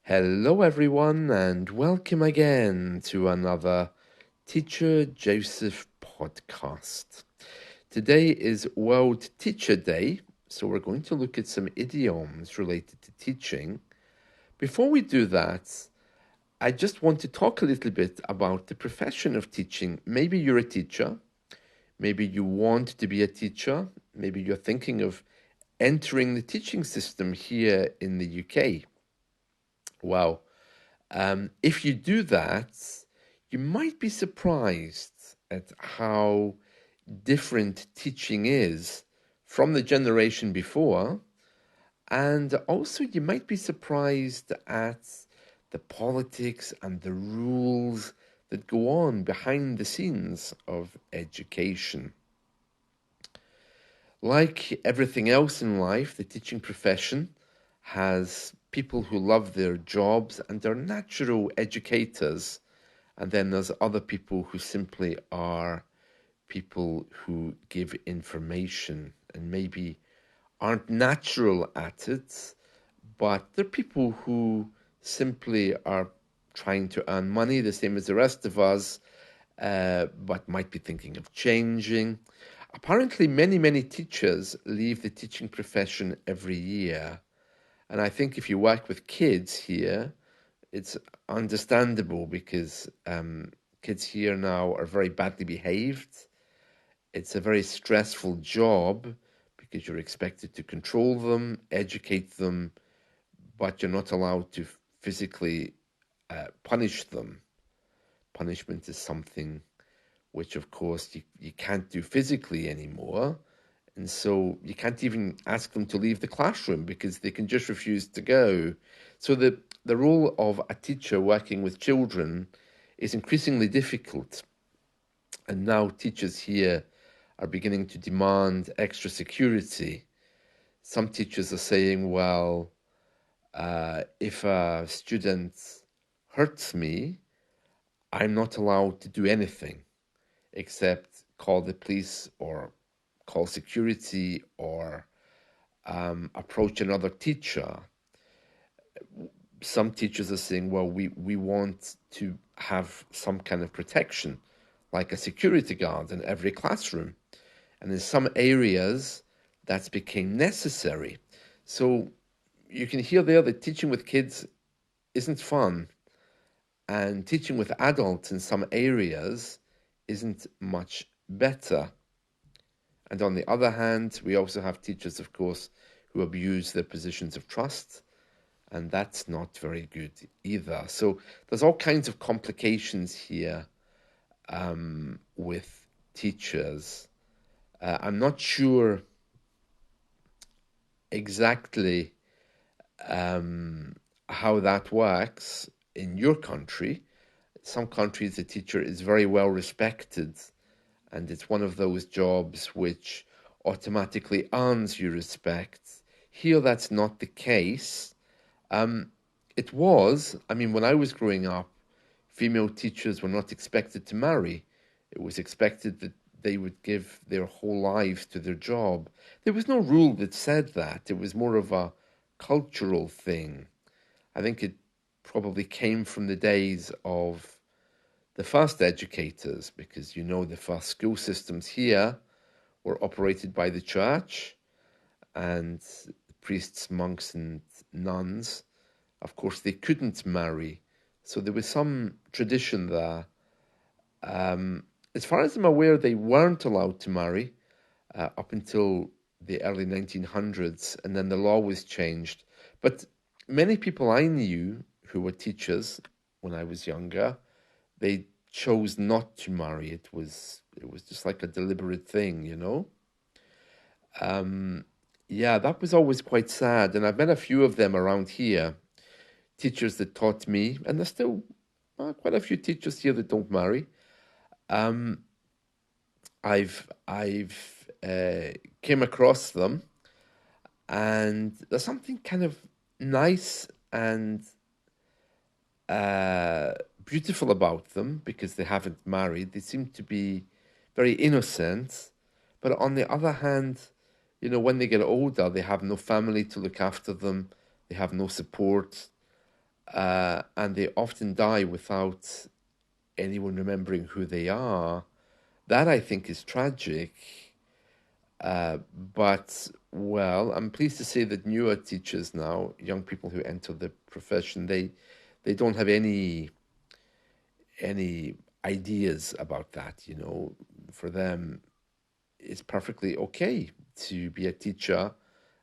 Hello, everyone, and welcome again to another Teacher Joseph podcast. Today is World Teacher Day, so we're going to look at some idioms related to teaching. Before we do that, I just want to talk a little bit about the profession of teaching. Maybe you're a teacher, maybe you want to be a teacher, maybe you're thinking of entering the teaching system here in the UK. Wow. If you do that, you might be surprised at how different teaching is from the generation before. And also, you might be surprised at the politics and the rules that go on behind the scenes of education. Like everything else in life, the teaching profession has people who love their jobs and are natural educators. And then there's other people who simply are people who give information and maybe aren't natural at it, but they're people who simply are trying to earn money the same as the rest of us, but might be thinking of changing. Apparently, many teachers leave the teaching profession every year. And I think if you work with kids here, it's understandable because kids here now are very badly behaved. It's a very stressful job because you're expected to control them, educate them, but you're not allowed to physically punish them. Punishment is something which, of course, you can't do physically anymore. And so you can't even ask them to leave the classroom because they can just refuse to go. So the role of a teacher working with children is increasingly difficult. And now teachers here are beginning to demand extra security. Some teachers are saying, well, if a student hurts me, I'm not allowed to do anything except call the police or call security or approach another teacher. Some teachers are saying, well, we want to have some kind of protection, like a security guard in every classroom. And in some areas, that's became necessary. So you can hear there that teaching with kids isn't fun, and teaching with adults in some areas isn't much better. And on the other hand, we also have teachers, of course, who abuse their positions of trust, and that's not very good either. So there's all kinds of complications here with teachers. I'm not sure exactly how that works in your country. Some countries, the teacher is very well respected, and it's one of those jobs which automatically earns you respect. Here, that's not the case. It was, I mean, when I was growing up, female teachers were not expected to marry. It was expected that they would give their whole lives to their job. There was no rule that said that. It was more of a cultural thing. I think it probably came from the days of the first educators, because the first school systems here were operated by the church, and priests, monks, and nuns, of course, they couldn't marry. So there was some tradition there. As far as I'm aware, they weren't allowed to marry up until the early 1900s, and then the law was changed. But many people I knew who were teachers when I was younger, they chose not to marry. It was just like a deliberate thing. Yeah, that was always quite sad, and I've met a few of them around here, teachers that taught me, and there's still quite a few teachers here that don't marry. Um, I've came across them, and there's something kind of nice and uh, beautiful about them because they haven't married. They seem to be very innocent, but on the other hand, when they get older, they have no family to look after them. They have no support. and they often die without anyone remembering who they are. That I think is tragic. But well, I'm pleased to say that newer teachers now, young people who enter the profession, they don't have any ideas about that. You know, for them, it's perfectly okay to be a teacher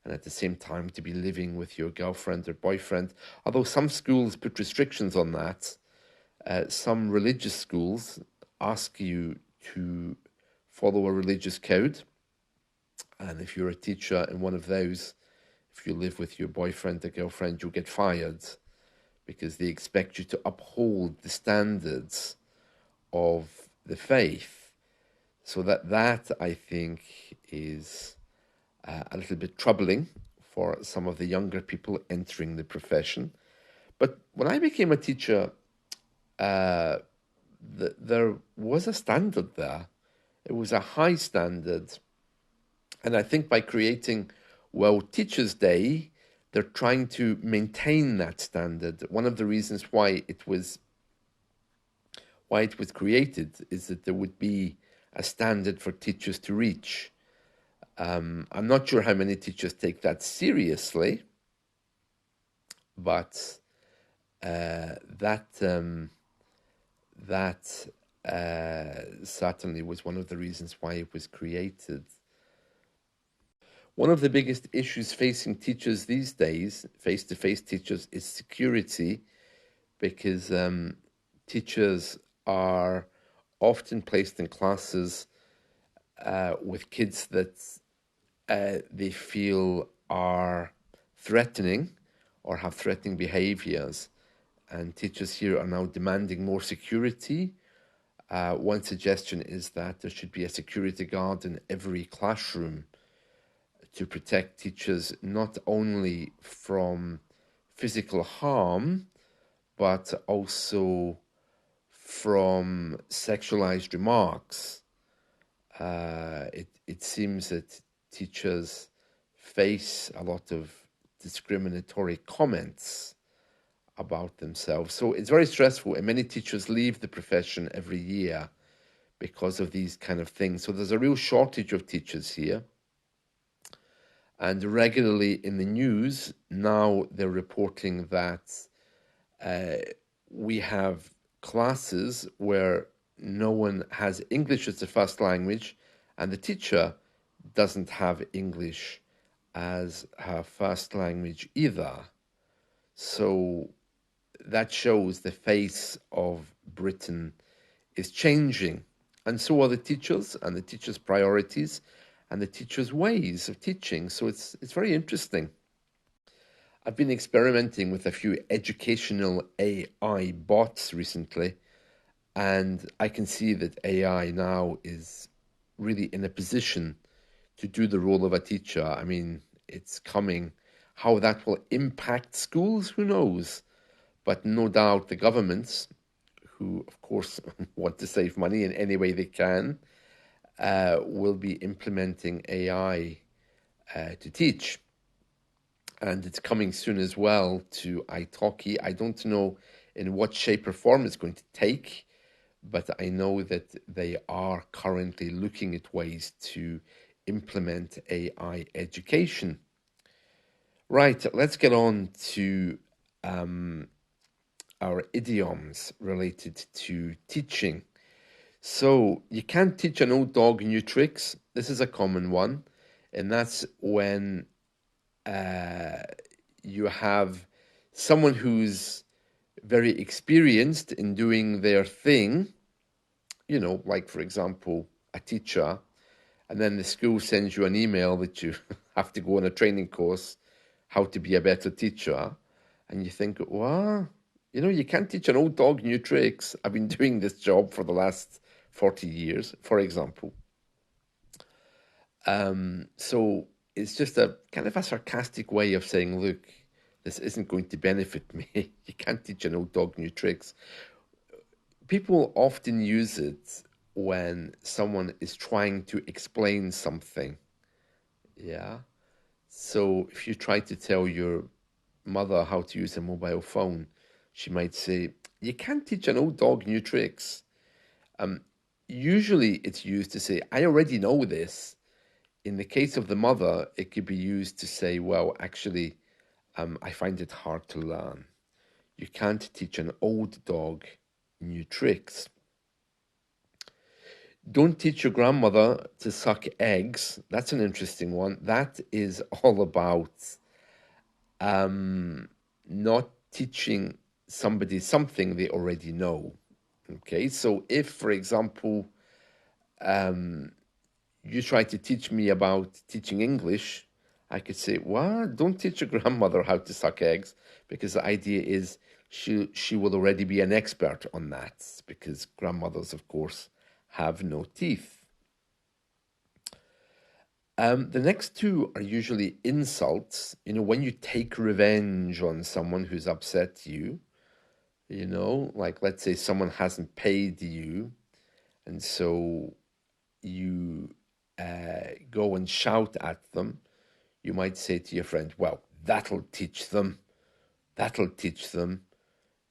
and at the same time to be living with your girlfriend or boyfriend. Although some schools put restrictions on that. Some religious schools ask you to follow a religious code. And if you're a teacher in one of those, if you live with your boyfriend or girlfriend, you'll get fired because they expect you to uphold the standards of the faith. So that I think is a little bit troubling for some of the younger people entering the profession. But when I became a teacher, uh, there was a standard there. It was a high standard. And I think by creating World Teachers' Day, they're trying to maintain that standard. One of the reasons why it was created is that there would be a standard for teachers to reach. I'm not sure how many teachers take that seriously, but that that certainly was one of the reasons why it was created. One of the biggest issues facing teachers these days, face-to-face teachers, is security because teachers are often placed in classes with kids that they feel are threatening or have threatening behaviors. And teachers here are now demanding more security. One suggestion is that there should be a security guard in every classroom to protect teachers not only from physical harm, but also from sexualized remarks. It seems that teachers face a lot of discriminatory comments about themselves. So it's very stressful, and many teachers leave the profession every year because of these kind of things. So there's a real shortage of teachers here. And regularly in the news, now they're reporting that we have classes where no one has English as the first language, and the teacher doesn't have English as her first language either. So that shows the face of Britain is changing, and so are the teachers and the teachers' priorities and the teachers' ways of teaching. So it's very interesting. I've been experimenting with a few educational AI bots recently, and I can see that AI now is really in a position to do the role of a teacher. I mean, it's coming. How that will impact schools, who knows? But no doubt the governments, who of course want to save money in any way they can, will be implementing AI to teach. And it's coming soon as well to italki. I don't know in what shape or form it's going to take, but I know that they are currently looking at ways to implement AI education. Right, let's get on to our idioms related to teaching. So, you can't teach an old dog new tricks. This is a common one, and that's when you have someone who's very experienced in doing their thing, you know, like for example, a teacher, and then the school sends you an email that you have to go on a training course, how to be a better teacher, and you think, well, you know, you can't teach an old dog new tricks. I've been doing this job for the last 40 years, for example. So it's just a kind of a sarcastic way of saying, look, this isn't going to benefit me. You can't teach an old dog new tricks. People often use it when someone is trying to explain something. Yeah. So if you try to tell your mother how to use a mobile phone, She might say, "You can't teach an old dog new tricks." Usually it's used to say, "I already know this." In the case of the mother, it could be used to say, "Well, actually, I find it hard to learn." You can't teach an old dog new tricks. Don't teach your grandmother to suck eggs. That's an interesting one. That is all about not teaching somebody something they already know. Okay, so if, for example, you try to teach me about teaching English, I could say, "What? Don't teach your grandmother how to suck eggs," because the idea is she will already be an expert on that, because grandmothers, of course, have no teeth. The next two are usually insults. When you take revenge on someone who's upset you, like let's say someone hasn't paid you, and so you go and shout at them. You might say to your friend, "Well, that'll teach them. That'll teach them."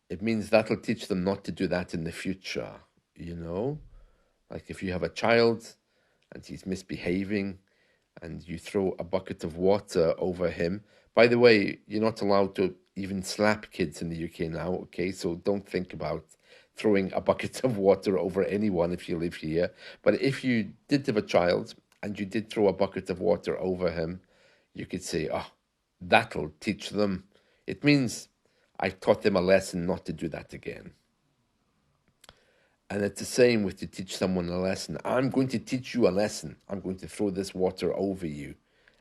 It means that'll teach them not to do that in the future, you know? Like if you have a child and he's misbehaving and you throw a bucket of water over him. By the way, you're not allowed to even slap kids in the UK now, okay? So don't think about throwing a bucket of water over anyone if you live here. But if you did have a child and you did throw a bucket of water over him, you could say, "Oh, that'll teach them." It means I taught them a lesson not to do that again. And it's the same with to teach someone a lesson. "I'm going to teach you a lesson. I'm going to throw this water over you."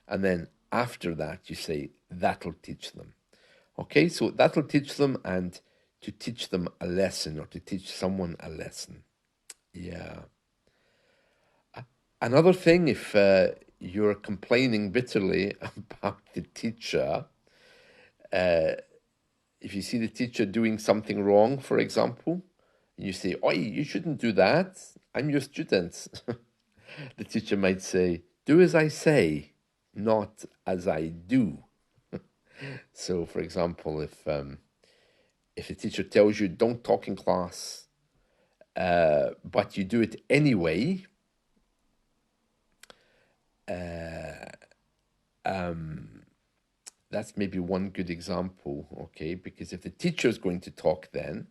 And then after that, you say, "That'll teach them." Okay, so that'll teach them, and to teach them a lesson or to teach someone a lesson. Yeah. Another thing, if you're complaining bitterly about the teacher, if you see the teacher doing something wrong, for example, and you say, "Oi, you shouldn't do that. I'm your student." The teacher might say, "Do as I say, not as I do." So, for example, if the teacher tells you don't talk in class, but you do it anyway, that's maybe one good example, okay? Because if the teacher is going to talk, then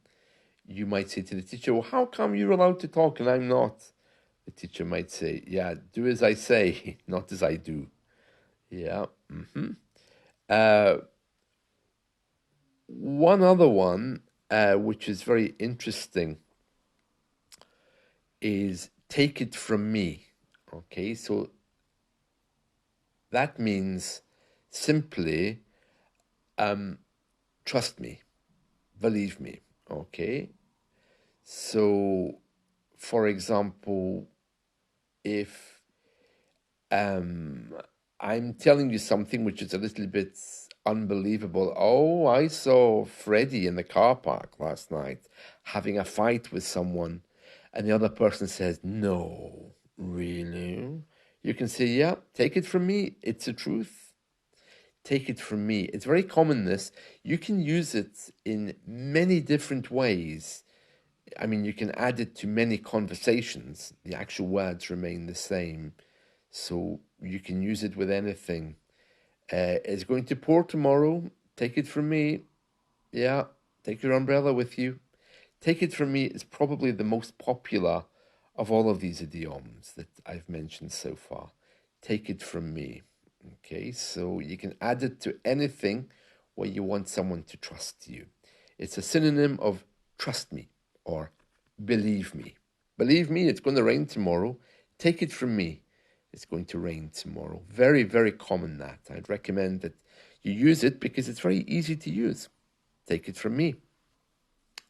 you might say to the teacher, "Well, how come you're allowed to talk and I'm not?" The teacher might say, "Yeah, do as I say, not as I do." Yeah. Uh, One other one, which is very interesting, is "take it from me." Okay, so that means simply trust me, believe me. Okay, so for example, if I'm telling you something which is a little bit unbelievable. "Oh, I saw Freddie in the car park last night having a fight with someone." And the other person says, "No, really?" You can say, "Yeah, take it from me. It's the truth. Take it from me." It's very common, this. You can use it in many different ways. I mean, you can add it to many conversations. The actual words remain the same. So you can use it with anything. "It's going to pour tomorrow. Take it from me." Yeah, take your umbrella with you. "Take it from me" is probably the most popular of all of these idioms that I've mentioned so far. Take it from me. Okay, so you can add it to anything where you want someone to trust you. It's a synonym of "trust me" or "believe me." Believe me, it's going to rain tomorrow. Take it from me, it's going to rain tomorrow. Very, very common, that. I'd recommend that you use it because it's very easy to use. Take it from me.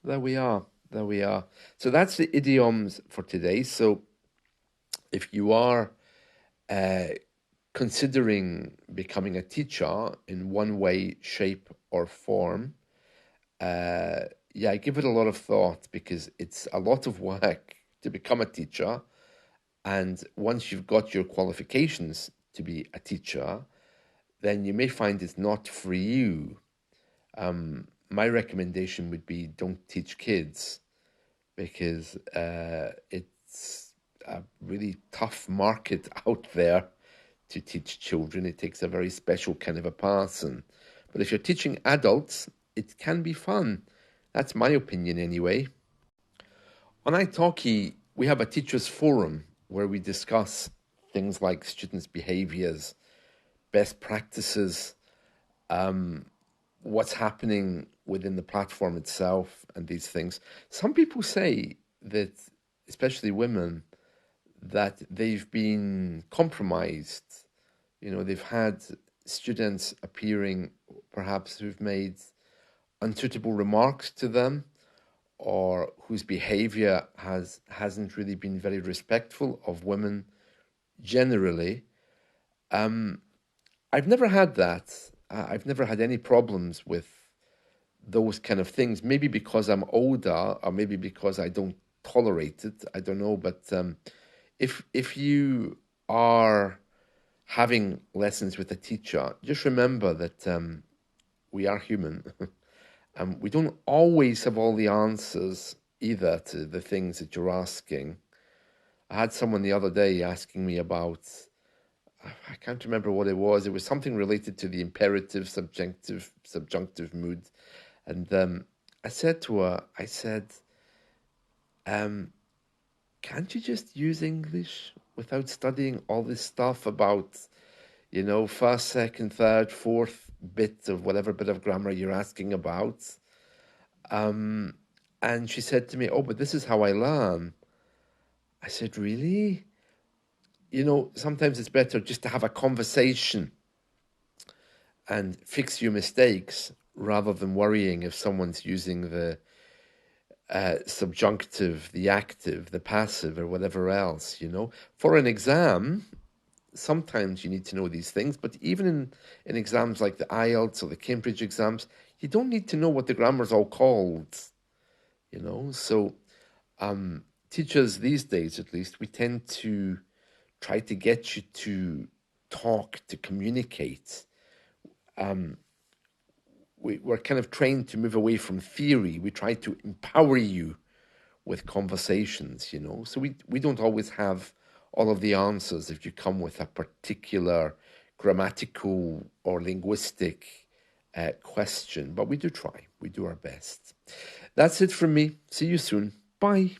There we are. There we are. So that's the idioms for today. So if you are considering becoming a teacher in one way, shape, or form, yeah, give it a lot of thought, because it's a lot of work to become a teacher. And once you've got your qualifications to be a teacher, then you may find it's not for you. my recommendation would be don't teach kids, because it's a really tough market out there to teach children. It takes a very special kind of a person. But if you're teaching adults, it can be fun. That's my opinion anyway. On italki, we have a teachers forum where we discuss things like students' behaviors, best practices, what's happening within the platform itself, and these things. Some people say that, especially women, that they've been compromised. They've had students appearing perhaps who've made unsuitable remarks to them, or whose behavior hasn't really been very respectful of women generally. I've never had that. I've never had any problems with those kind of things. Maybe because I'm older, or maybe because I don't tolerate it. I don't know. But if you are having lessons with a teacher, just remember that we are human. We don't always have all the answers either to the things that you're asking. I had someone the other day asking me about, I can't remember what it was. It was something related to the imperative, subjunctive mood. And I said to her, I said, can't you just use English without studying all this stuff about, first, second, third, fourth bit of whatever bit of grammar you're asking about? And she said to me, oh, but this is how I learn. I said, really? Sometimes it's better just to have a conversation and fix your mistakes rather than worrying if someone's using the subjunctive, the active, the passive, or whatever else. For an exam, sometimes you need to know these things, but even in exams like the IELTS or the Cambridge exams, you don't need to know what the grammar's all called. So teachers these days, at least, we tend to try to get you to talk, to communicate. We're kind of trained to move away from theory. We try to empower you with conversations, So we don't always have all of the answers if you come with a particular grammatical or linguistic question, but we do try. We do our best. That's it from me. See you soon. Bye.